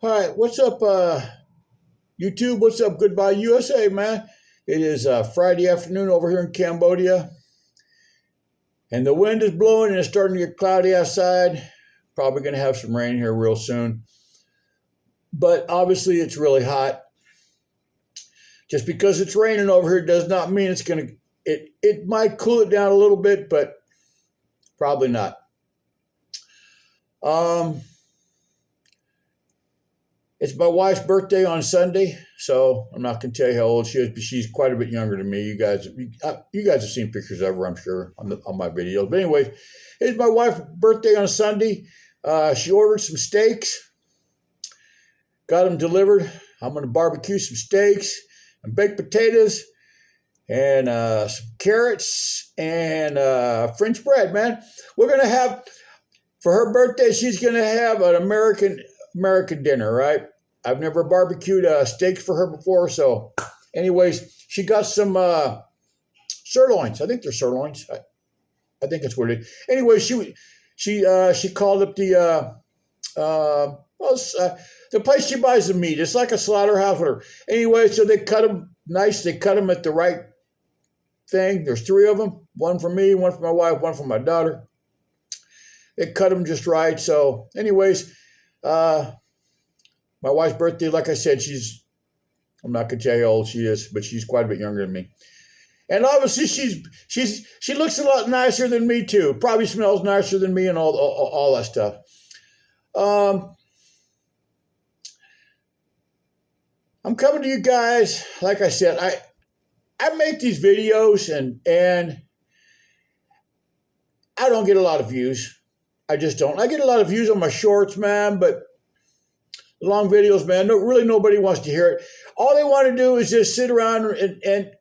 All right, what's up, YouTube? What's up, Goodbye USA, man? It is Friday afternoon over here in Cambodia, and the wind is blowing and it's starting to get cloudy outside. Probably going to have some rain here real soon, but obviously it's really hot. Just because it's raining over here does not mean it's going to, it might cool it down a little bit, but probably not. It's my wife's birthday on Sunday, so I'm not going to tell you how old she is, but she's quite a bit younger than me. You guys have seen pictures of her, I'm sure, on my videos. But anyway, it's my wife's birthday on Sunday. She ordered some steaks, got them delivered. I'm going to barbecue some steaks and baked potatoes and some carrots and French bread, man. We're going to have, for her birthday, she's going to have an American dinner, right? I've never barbecued steaks for her before, so anyways, she got some sirloins. I think they're sirloins. I think that's what it is. Anyway, she called up the place she buys the meat. It's like a slaughterhouse, whatever. Anyway, so they cut them nice. They cut them at the right thing. There's 3 of them. One for me, one for my wife, one for my daughter. They cut them just right. So anyways, my wife's birthday, like I said, I'm not going to tell you how old she is, but she's quite a bit younger than me. And obviously she looks a lot nicer than me too. Probably smells nicer than me and all that stuff. I'm coming to you guys, like I said, I make these videos and I don't get a lot of views. I just don't. I get a lot of views on my shorts, man, but long videos, man, really nobody wants to hear it. All they want to do is just sit around and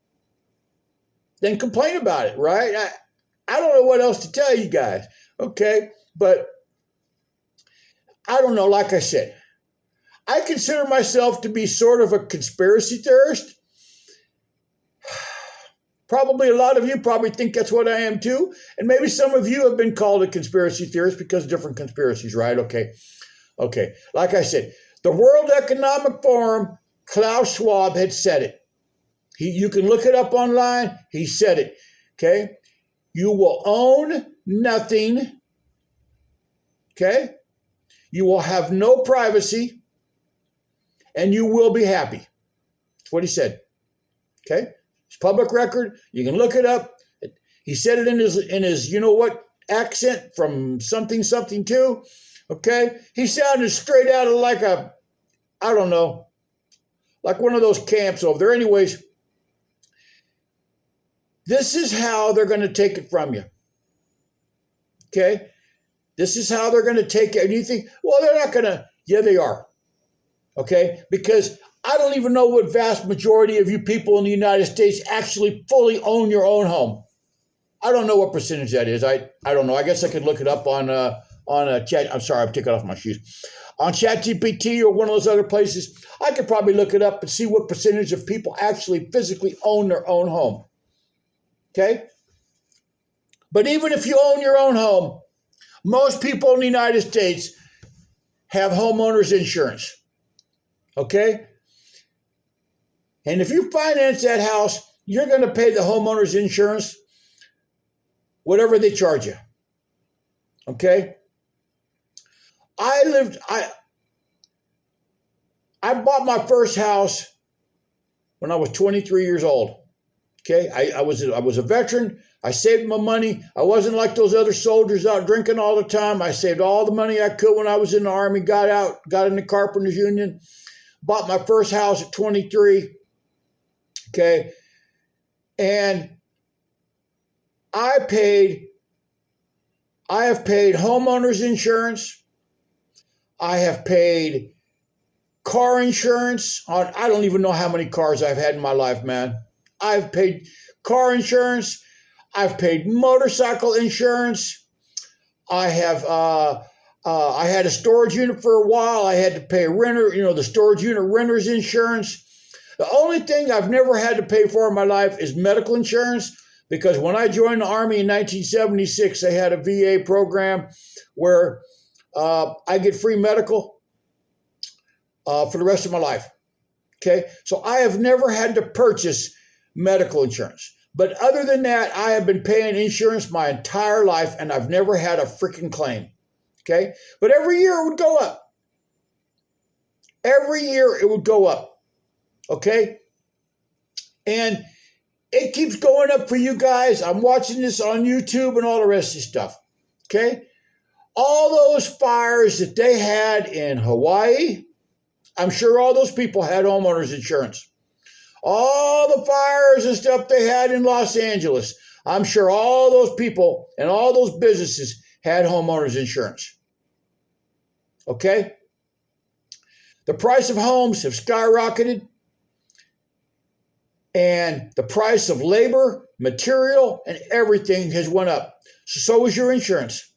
then complain about it, right? I don't know what else to tell you guys, okay? But I don't know, like I said, I consider myself to be sort of a conspiracy theorist. Probably a lot of you probably think that's what I am too. And maybe some of you have been called a conspiracy theorist because of different conspiracies, right? Okay. Like I said, the World Economic Forum, Klaus Schwab had said it. You can look it up online. He said it, okay? You will own nothing, okay? You will have no privacy, and you will be happy. That's what he said, okay? It's public record. You can look it up. He said it in his you know what accent from something too. Okay, he sounded straight out of like I don't know, like one of those camps over there. Anyways, this is how they're going to take it from you. Okay, this is how they're going to take it. And you think, well, they're not going to. Yeah, they are. Okay, because I don't even know what vast majority of you people in the United States actually fully own your own home. I don't know what percentage that is. I don't know. I guess I could look it up on chat. I'm sorry, I'm taking off my shoes. On ChatGPT or one of those other places, I could probably look it up and see what percentage of people actually physically own their own home. Okay? But even if you own your own home, most people in the United States have homeowners insurance. Okay? And if you finance that house, you're going to pay the homeowners insurance whatever they charge you. Okay? I bought my first house when I was 23 years old. Okay, I was a veteran. I saved my money. I wasn't like those other soldiers out drinking all the time. I saved all the money I could when I was in the Army, got out, got in the Carpenters Union, bought my first house at 23. Okay, and I have paid homeowners insurance. I have paid car insurance on, I don't even know how many cars I've had in my life, man. I've paid car insurance. I've paid motorcycle insurance. I had a storage unit for a while. I had to pay the storage unit renter's insurance. The only thing I've never had to pay for in my life is medical insurance, because when I joined the Army in 1976, they had a VA program where I get free medical. for the rest of my life. Okay, so I have never had to purchase medical insurance. But other than that, I have been paying insurance my entire life, and I've never had a freaking claim. Okay, but every year it would go up. Every year it would go up. Okay, and it keeps going up for you guys. I'm watching this on YouTube and all the rest of this stuff. Okay, all those fires that they had in Hawaii, I'm sure all those people had homeowners insurance. All the fires and stuff they had in Los Angeles, I'm sure all those people and all those businesses had homeowners insurance. Okay? The price of homes have skyrocketed, and the price of labor, material, and everything has went up. So is your insurance.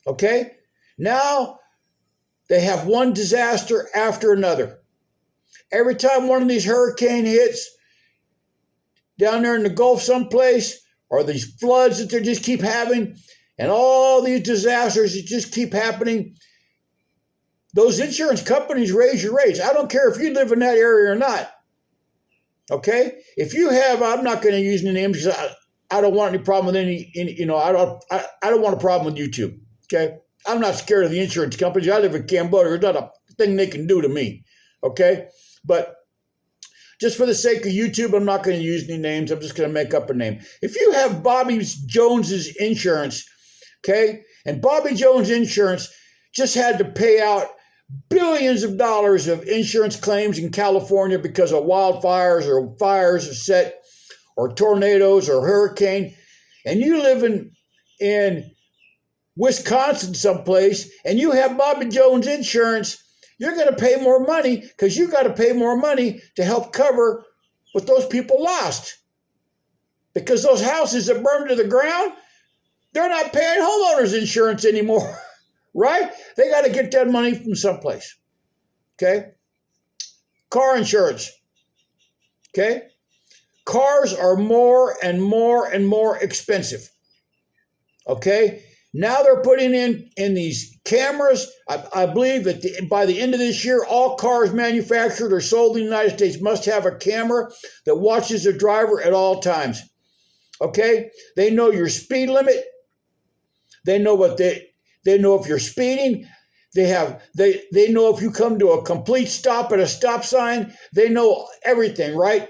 Okay? Now, they have one disaster after another. Every time one of these hurricanes hits down there in the Gulf someplace, or these floods that they just keep having, and all these disasters that just keep happening, those insurance companies raise your rates. I don't care if you live in that area or not. Okay? If you have, I'm not going to use any names because I don't want any problem with any I don't want a problem with YouTube. Okay? I'm not scared of the insurance companies. I live in Cambodia. There's not a thing they can do to me. Okay? But just for the sake of YouTube, I'm not going to use any names. I'm just going to make up a name. If you have Bobby Jones's insurance, okay, and Bobby Jones Insurance just had to pay out billions of dollars of insurance claims in California because of wildfires or fires set or tornadoes or hurricane, and you live in Wisconsin someplace, and you have Bobby Jones Insurance, you're going to pay more money because you got to pay more money to help cover what those people lost. Because those houses that burned to the ground, they're not paying homeowners insurance anymore, right? They got to get that money from someplace, okay? Car insurance, okay? Cars are more and more and more expensive, okay? Now they're putting in these cameras. I believe that by the end of this year, all cars manufactured or sold in the United States must have a camera that watches the driver at all times. Okay? They know your speed limit. They know they know if you're speeding. They know if you come to a complete stop at a stop sign. They know everything, right?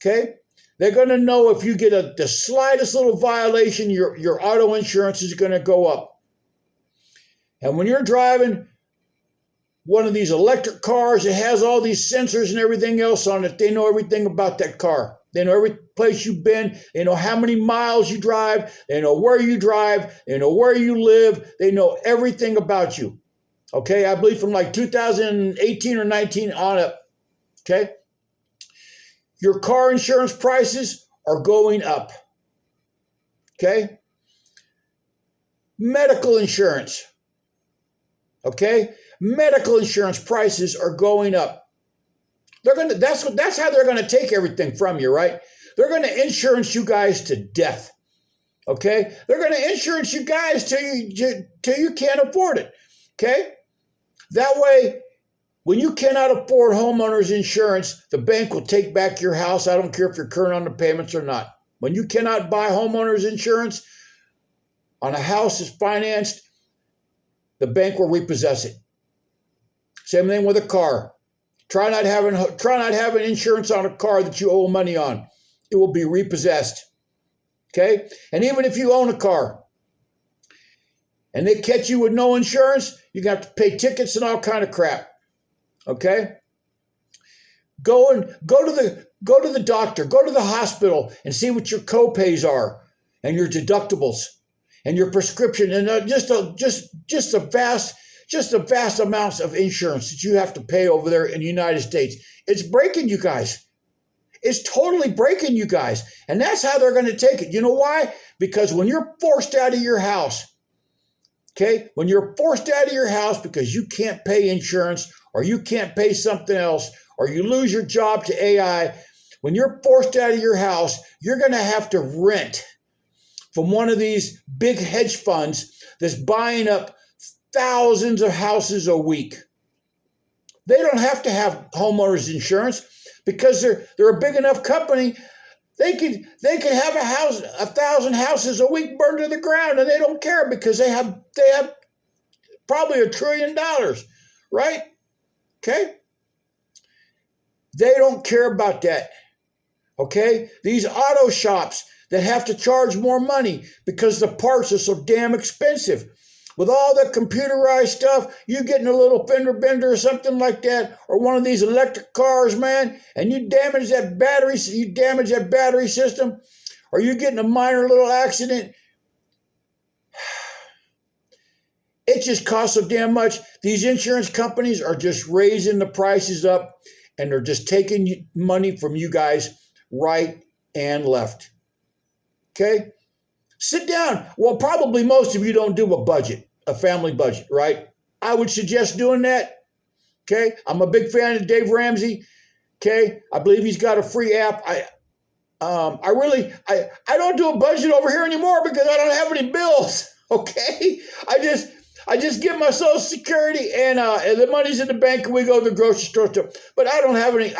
Okay? They're going to know if you get the slightest little violation, your auto insurance is going to go up. And when you're driving one of these electric cars, it has all these sensors and everything else on it. They know everything about that car. They know every place you've been. They know how many miles you drive. They know where you drive. They know where you live. They know everything about you. Okay, I believe from like 2018 or 19 on up. Okay. Your car insurance prices are going up. Okay? Medical insurance. Okay? Medical insurance prices are going up. That's how they're going to take everything from you, right? They're going to insurance you guys to death. Okay? They're going to insurance you guys till you can't afford it. Okay? That way, when you cannot afford homeowners insurance, the bank will take back your house. I don't care if you're current on the payments or not. When you cannot buy homeowners insurance on a house that's financed, the bank will repossess it. Same thing with a car. Try not having insurance on a car that you owe money on. It will be repossessed. Okay? And even if you own a car and they catch you with no insurance, you're going to have to pay tickets and all kind of crap. Okay? Go to the doctor, go to the hospital and see what your copays are and your deductibles and your prescription and just the vast amounts of insurance that you have to pay over there in the United States. It's breaking you guys. It's totally breaking you guys. And that's how they're going to take it. You know why? Because when you're forced out of your house, okay, when you're forced out of your house because you can't pay insurance or you can't pay something else, or you lose your job to AI, when you're forced out of your house, you're going to have to rent from one of these big hedge funds that's buying up thousands of houses a week. They don't have to have homeowners insurance because they're a big enough company. They could have 1,000 houses a week burned to the ground, and they don't care because they have probably $1 trillion, right? Okay, they don't care about that. Okay, these auto shops that have to charge more money because the parts are so damn expensive. With all the computerized stuff, you getting a little fender bender or something like that, or one of these electric cars, man, and you damage that battery system, or you getting a minor little accident. It just costs so damn much. These insurance companies are just raising the prices up, and they're just taking money from you guys right and left. Okay? Sit down. Well, probably most of you don't do a family budget, right? I would suggest doing that. Okay? I'm a big fan of Dave Ramsey. Okay? I believe he's got a free app. I don't do a budget over here anymore because I don't have any bills. Okay? I just get my Social Security and the money's in the bank and we go to the grocery store. But I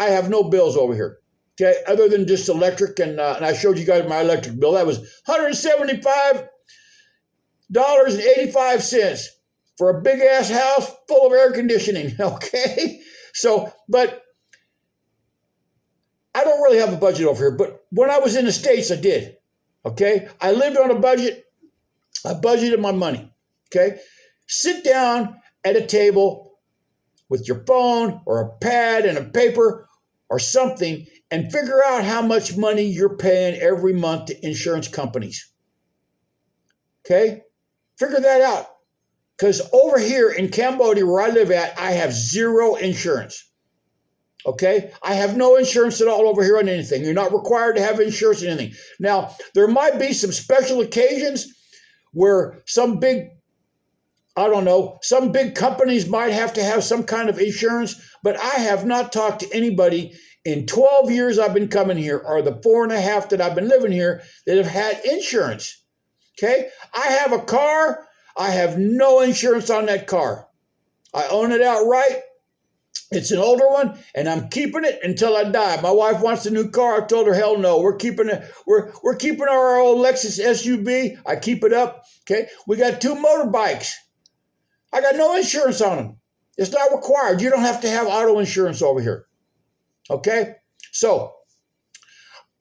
have no bills over here. Okay, other than just electric, and I showed you guys my electric bill. That was $175.85 for a big ass house full of air conditioning. Okay, so but I don't really have a budget over here. But when I was in the States, I did. Okay, I lived on a budget. I budgeted my money. Okay, sit down at a table with your phone or a pad and a paper or something and figure out how much money you're paying every month to insurance companies. Okay? Figure that out. Because over here in Cambodia, where I live at, I have zero insurance. Okay? I have no insurance at all over here on anything. You're not required to have insurance on anything. Now, there might be some special occasions where some big companies might have to have some kind of insurance, but I have not talked to anybody in 12 years I've been coming here, or the 4.5 that I've been living here, that have had insurance. Okay? I have a car. I have no insurance on that car. I own it outright. It's an older one, and I'm keeping it until I die. My wife wants a new car. I told her, hell no. We're keeping it. We're keeping our old Lexus SUV. I keep it up. Okay? We got 2 motorbikes. I got no insurance on them. It's not required. You don't have to have auto insurance over here. Okay? So,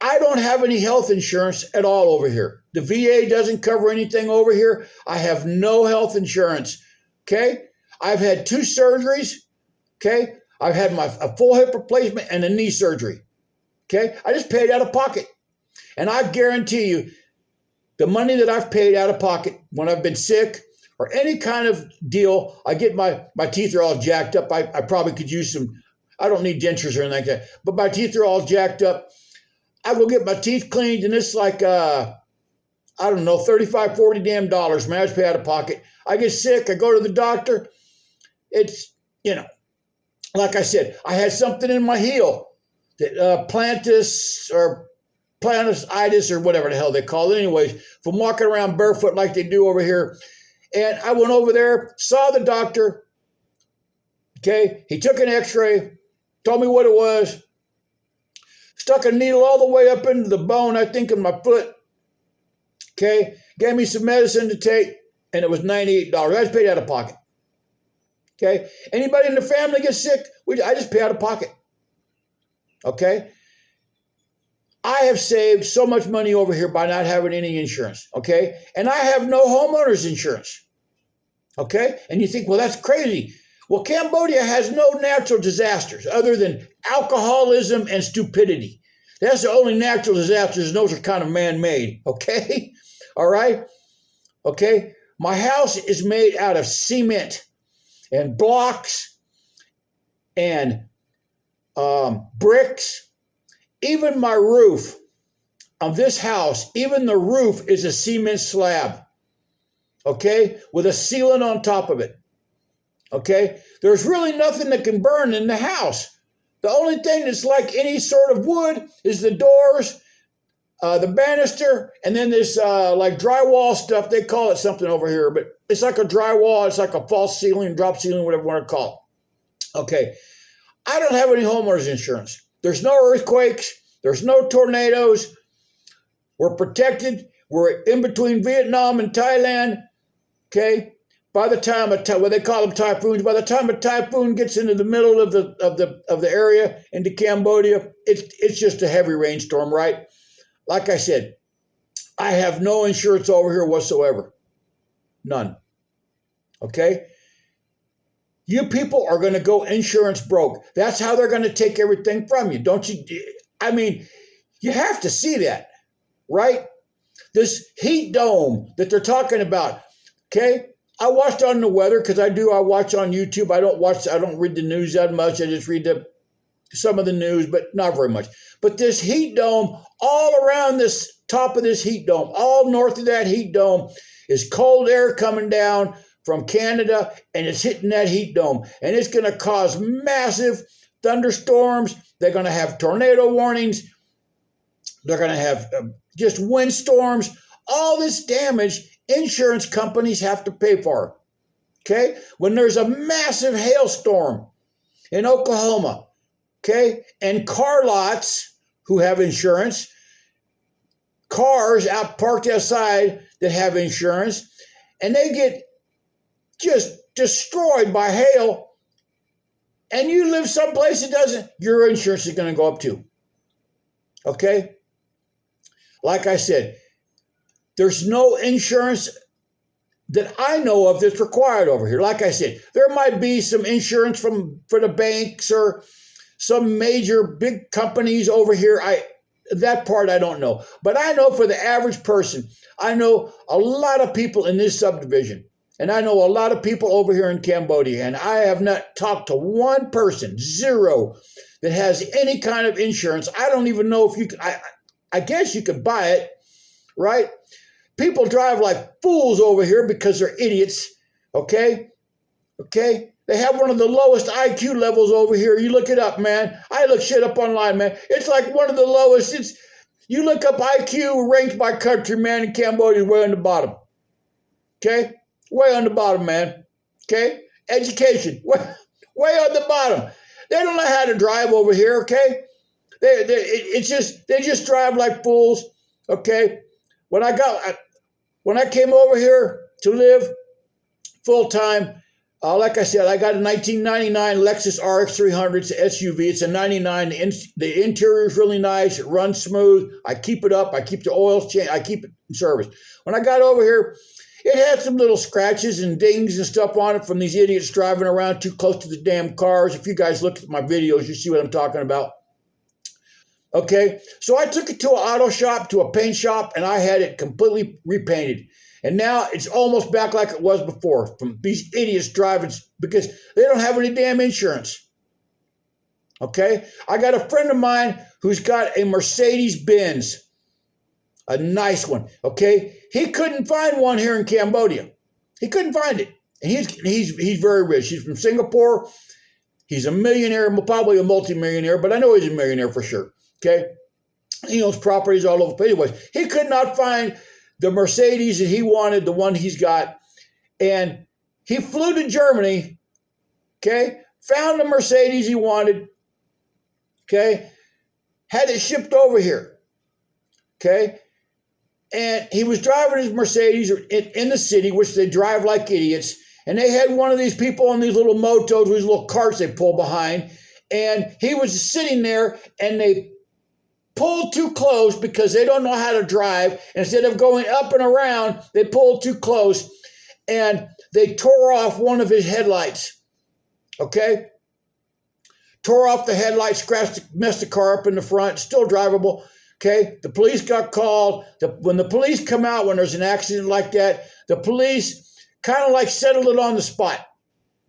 I don't have any health insurance at all over here. The VA doesn't cover anything over here. I have no health insurance. Okay? I've had 2 surgeries. Okay? I've had a full hip replacement and a knee surgery. Okay? I just paid out of pocket. And I guarantee you, the money that I've paid out of pocket when I've been sick or any kind of deal, I get my teeth are all jacked up. I probably could use some, I don't need dentures or anything like that, but my teeth are all jacked up. I go get my teeth cleaned, and it's like, $35, $40 damn dollars, man. I just pay out of pocket. I get sick. I go to the doctor. It's, like I said, I had something in my heel, that plantitis or whatever the hell they call it. Anyways, from walking around barefoot like they do over here. And I went over there, saw the doctor. Okay, he took an x-ray, told me what it was, stuck a needle all the way up into the bone, I think, in my foot. Okay, gave me some medicine to take, and it was $98. I just paid out of pocket. Okay, anybody in the family gets sick, I just pay out of pocket. Okay, I have saved so much money over here by not having any insurance. Okay, and I have no homeowners insurance. Okay, and you think, well, that's crazy. Well, Cambodia has no natural disasters other than alcoholism and stupidity. That's the only natural disasters, and those are kind of man-made, okay? All right? Okay? My house is made out of cement and blocks and bricks. Even my roof of this house, even the roof is a cement slab, okay? With a sealant on top of it. Okay, there's really nothing that can burn in the house. The only thing that's like any sort of wood is the doors, the banister, and then this like drywall stuff. They call it something over here, but it's like a drywall. It's like a false ceiling, drop ceiling, whatever you want to call it. Okay, I don't have any homeowners insurance. There's no earthquakes. There's no tornadoes. We're protected. We're in between Vietnam and Thailand. Okay. By the time what they call them typhoons, by the time a typhoon gets into the middle of the area into Cambodia, it's just a heavy rainstorm, right? Like I said, I have no insurance over here whatsoever. None. Okay? You people are going to go insurance broke. That's how they're going to take everything from you. Don't you? I mean, you have to see that, right? This heat dome that they're talking about, okay? I watched on the weather because I watch on YouTube. I don't read the news that much. I just read some of the news, but not very much. But this heat dome, all around this top of this heat dome, all north of that heat dome is cold air coming down from Canada, and it's hitting that heat dome. And it's going to cause massive thunderstorms. They're going to have tornado warnings. They're going to have just windstorms. All this damage, insurance companies have to pay for. Okay? When there's a massive hailstorm in Oklahoma, okay, and car lots who have insurance, cars out parked outside that have insurance, and they get just destroyed by hail, and you live someplace that doesn't, your insurance is going to go up too. Okay? Like I said, there's no insurance that I know of that's required over here. Like I said, there might be some insurance for the banks or some major big companies over here. That part I don't know. But I know for the average person, I know a lot of people in this subdivision. And I know a lot of people over here in Cambodia. And I have not talked to one person, zero, that has any kind of insurance. I don't even know if you could, I guess you could buy it, right? People drive like fools over here because they're idiots, okay? Okay? They have one of the lowest IQ levels over here. You look it up, man. I look shit up online, man. It's like one of the lowest. You look up IQ ranked by country, man, in Cambodia, way on the bottom. Okay? Way on the bottom, man. Okay? Education, way on the bottom. They don't know how to drive over here, okay? They just drive like fools, okay? When I came over here to live full time, like I said, I got a 1999 Lexus RX 300. It's an SUV. It's a 99. The interior is really nice. It runs smooth. I keep it up. I keep the oils changed. I keep it in service. When I got over here, it had some little scratches and dings and stuff on it from these idiots driving around too close to the damn cars. If you guys look at my videos, you see what I'm talking about. Okay, so I took it to an auto shop, to a paint shop, and I had it completely repainted. And now it's almost back like it was before from these idiots driving because they don't have any damn insurance. Okay, I got a friend of mine who's got a Mercedes-Benz, a nice one. Okay, he couldn't find one here in Cambodia. He couldn't find it. And he's very rich. He's from Singapore. He's a millionaire, probably a multimillionaire, but I know he's a millionaire for sure. Okay, he owns properties all over. But anyways, he could not find the Mercedes that he wanted, the one he's got, and he flew to Germany. Okay, found the Mercedes he wanted. Okay, had it shipped over here. Okay, and he was driving his Mercedes in the city, which they drive like idiots. And they had one of these people on these little motos, these little carts they pull behind, and he was sitting there, and they pulled too close because they don't know how to drive. Instead of going up and around, they pulled too close, and they tore off one of his headlights. Okay? Tore off the headlights, messed the car up in the front, still drivable. Okay? The police got called. When the police come out, when there's an accident like that, the police kind of like settle it on the spot.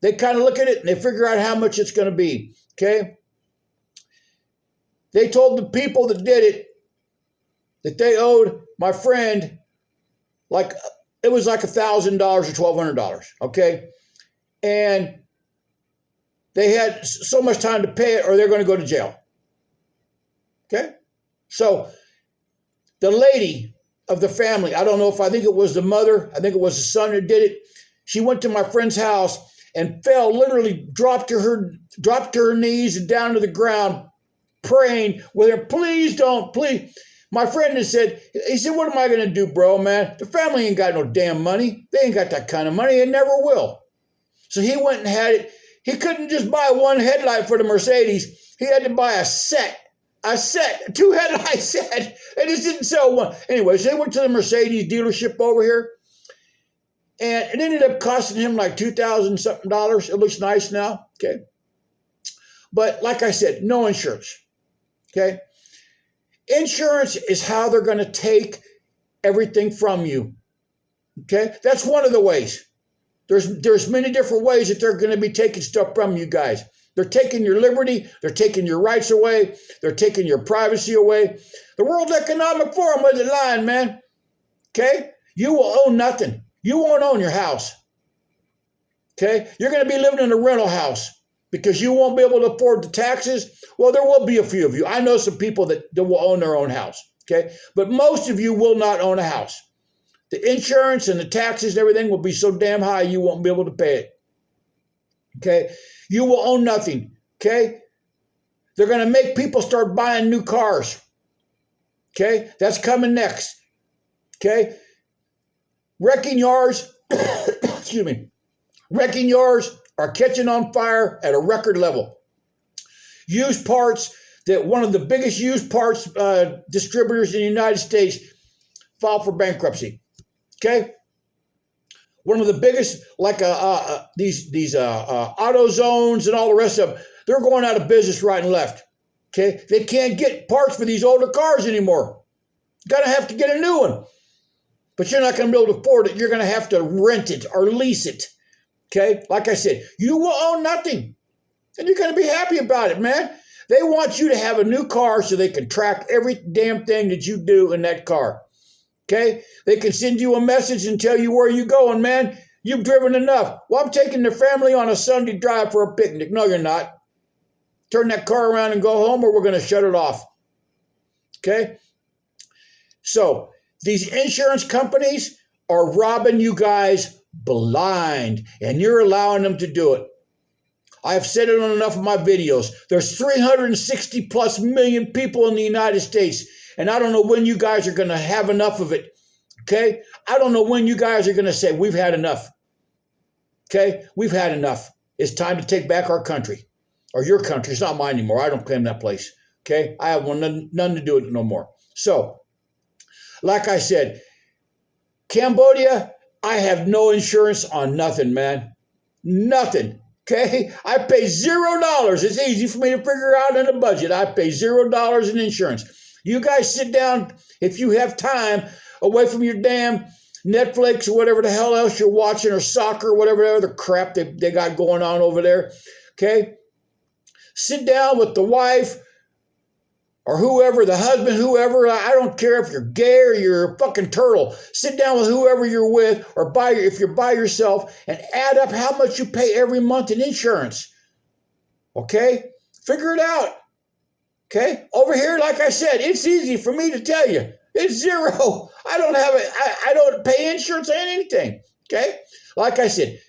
They kind of look at it and they figure out how much it's going to be. Okay? They told the people that did it that they owed my friend it was like $1,000 or $1,200. Okay? And they had so much time to pay it or they're going to go to jail. Okay? So the lady of the family, I think it was the mother, I think it was the son who did it. She went to my friend's house and fell, literally dropped to her knees and down to the ground, praying with her, please don't, please. My friend he said, what am I going to do, bro, man? The family ain't got no damn money. They ain't got that kind of money and never will. So he went and had it. He couldn't just buy one headlight for the Mercedes. He had to buy a two headlight set. They just didn't sell one. Anyways, they went to the Mercedes dealership over here, and it ended up costing him like $2,000 something. It looks nice now, okay? But like I said, no insurance, okay? Insurance is how they're going to take everything from you, okay? That's one of the ways. There's many different ways that they're going to be taking stuff from you guys. They're taking your liberty. They're taking your rights away. They're taking your privacy away. The World Economic Forum wasn't lying, man. Okay? You will own nothing. You won't own your house. Okay? You're going to be living in a rental house because you won't be able to afford the taxes. Well, there will be a few of you. I know some people that will own their own house. Okay? But most of you will not own a house. The insurance and the taxes and everything will be so damn high you won't be able to pay it. Okay? You will own nothing. Okay? They're going to make people start buying new cars. Okay? That's coming next. Okay? Wrecking yards, excuse me, wrecking yards are catching on fire at a record level. Used parts, that one of the biggest used parts distributors in the United States filed for bankruptcy. Okay? One of the biggest, like these auto zones and all the rest of them, they're going out of business right and left. Okay? They can't get parts for these older cars anymore. Got to have to get a new one. But you're not going to be able to afford it. You're going to have to rent it or lease it. Okay? Like I said, you will own nothing. And you're going to be happy about it, man. They want you to have a new car so they can track every damn thing that you do in that car. Okay? They can send you a message and tell you where you're going, man. You've driven enough. Well, I'm taking the family on a Sunday drive for a picnic. No, you're not. Turn that car around and go home or we're going to shut it off. Okay? So, these insurance companies are robbing you guys blind, and you're allowing them to do it. I've said it on enough of my videos. There's 360 plus million people in the United States, and I don't know when you guys are going to have enough of it, okay? I don't know when you guys are going to say, we've had enough, okay? We've had enough. It's time to take back our country, or your country. It's not mine anymore. I don't claim that place, okay? I have none to do with it no more. So, like I said, Cambodia, I have no insurance on nothing, man. Nothing. Okay? I pay $0. It's easy for me to figure out in a budget. I pay $0 in insurance. You guys sit down, if you have time, away from your damn Netflix or whatever the hell else you're watching, or soccer, whatever other crap they got going on over there. Okay? Sit down with the wife, or whoever, the husband, whoever. I don't care if you're gay or you're a fucking turtle. Sit down with whoever you're with, or if you're by yourself, and add up how much you pay every month in insurance. Okay? Figure it out. Okay? Over here, like I said, it's easy for me to tell you. It's $0. I don't have it. I don't pay insurance on anything. Okay? Like I said,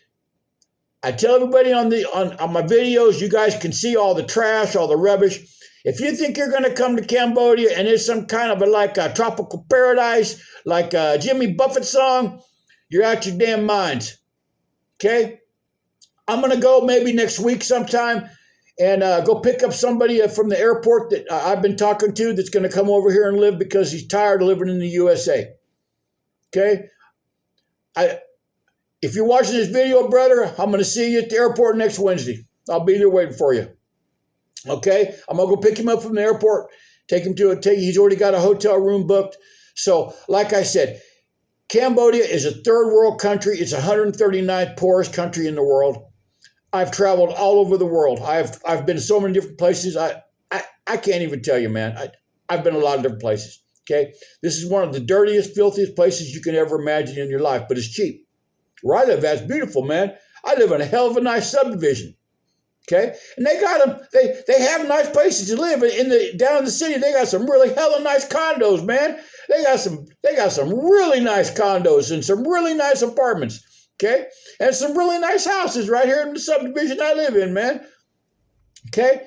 I tell everybody on my videos, you guys can see all the trash, all the rubbish. If you think you're going to come to Cambodia and it's some kind of a tropical paradise, like a Jimmy Buffett song, you're out your damn minds. Okay? I'm going to go maybe next week sometime and go pick up somebody from the airport that I've been talking to that's going to come over here and live because he's tired of living in the USA. Okay? If you're watching this video, brother, I'm going to see you at the airport next Wednesday. I'll be there waiting for you. Okay, I'm gonna go pick him up from the airport, take him he's already got a hotel room booked. So, like I said, Cambodia is a third world country. It's 139th poorest country in the world. I've traveled all over the world. I've been to so many different places. I can't even tell you, man. I've been a lot of different places. Okay, this is one of the dirtiest, filthiest places you can ever imagine in your life, but it's cheap. Where I live, that's beautiful, man. I live in a hell of a nice subdivision. Okay, and they got them. They have nice places to live down in the city. They got some really hella nice condos, man. They got some really nice condos and some really nice apartments. Okay? And some really nice houses right here in the subdivision I live in, man. Okay?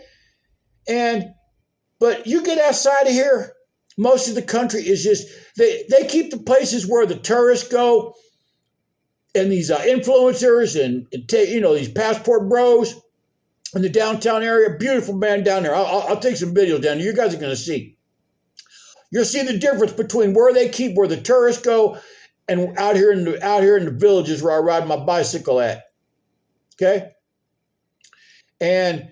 But you get outside of here, most of the country is just, they keep the places where the tourists go and these influencers and these passport bros in the downtown area. Beautiful, man, down there. I'll take some videos down there. You guys are going to see. You'll see the difference between where the tourists go, and out here in the villages where I ride my bicycle at. Okay, and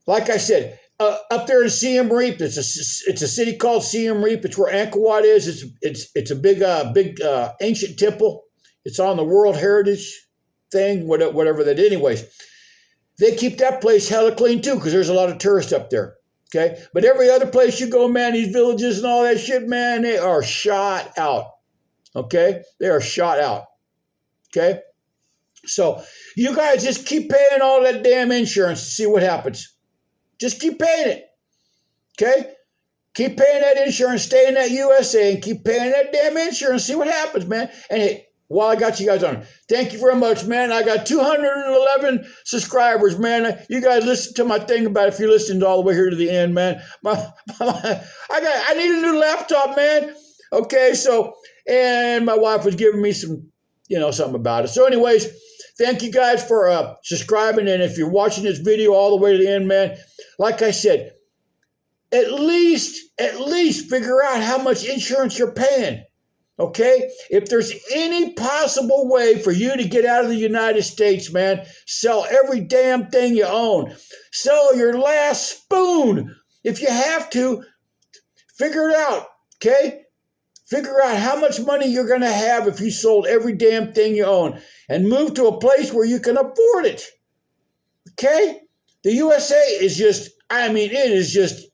like I said, up there in Siem Reap, it's a city called Siem Reap. It's where Angkor Wat is. It's a big ancient temple. It's on the World Heritage thing, whatever that. Anyways, they keep that place hella clean too, because there's a lot of tourists up there. Okay, but every other place you go, man, these villages and all that shit, man, they are shot out. Okay, they are shot out. Okay, so you guys just keep paying all that damn insurance to see what happens. Just keep paying it. Okay, keep paying that insurance. Stay in that USA and keep paying that damn insurance. See what happens, man. And hey, while I got you guys on, thank you very much, man. I got 211 subscribers, man. You guys listen to my thing about if you're listening all the way here to the end, man. I need a new laptop, man. Okay, so, and my wife was giving me some, something about it. So anyways, thank you guys for subscribing. And if you're watching this video all the way to the end, man, like I said, at least figure out how much insurance you're paying. Okay? If there's any possible way for you to get out of the United States, man, sell every damn thing you own. Sell your last spoon. If you have to, figure it out. Okay? Figure out how much money you're going to have if you sold every damn thing you own and move to a place where you can afford it. Okay? The USA is just, it is just,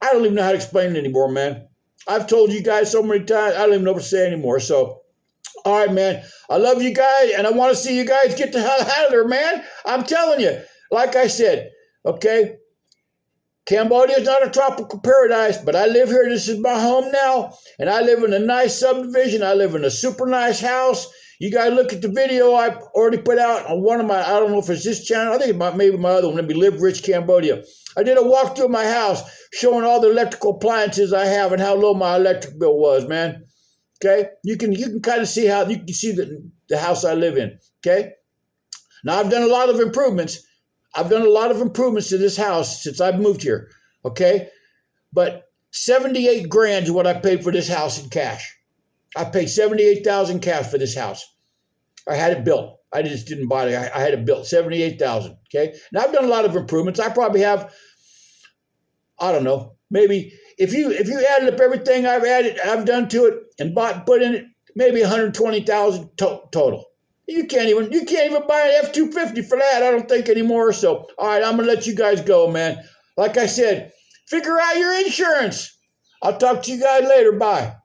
I don't even know how to explain it anymore, man. I've told you guys so many times, I don't even know what to say anymore. So, all right, man. I love you guys, and I want to see you guys get the hell out of there, man. I'm telling you, like I said, okay, Cambodia is not a tropical paradise, but I live here. This is my home now, and I live in a nice subdivision. I live in a super nice house. You guys look at the video I already put out on one of my, I don't know if it's this channel. I think maybe my other one, maybe Live Rich Cambodia. I did a walkthrough of my house showing all the electrical appliances I have and how low my electric bill was, man. Okay? You can kind of see how, you can see the house I live in. Okay? Now, I've done a lot of improvements. I've done a lot of improvements to this house since I've moved here. Okay? But 78 grand is what I paid for this house in cash. I paid $78,000 cash for this house. I had it built. I just didn't buy it. I had it built. $78,000. Okay. Now I've done a lot of improvements. I probably have, I don't know, maybe if you added up everything I've done to it and put in it, maybe $120,000 total. You can't even buy an F-250 for that. I don't think anymore. So, all right, I'm gonna let you guys go, man. Like I said, figure out your insurance. I'll talk to you guys later. Bye.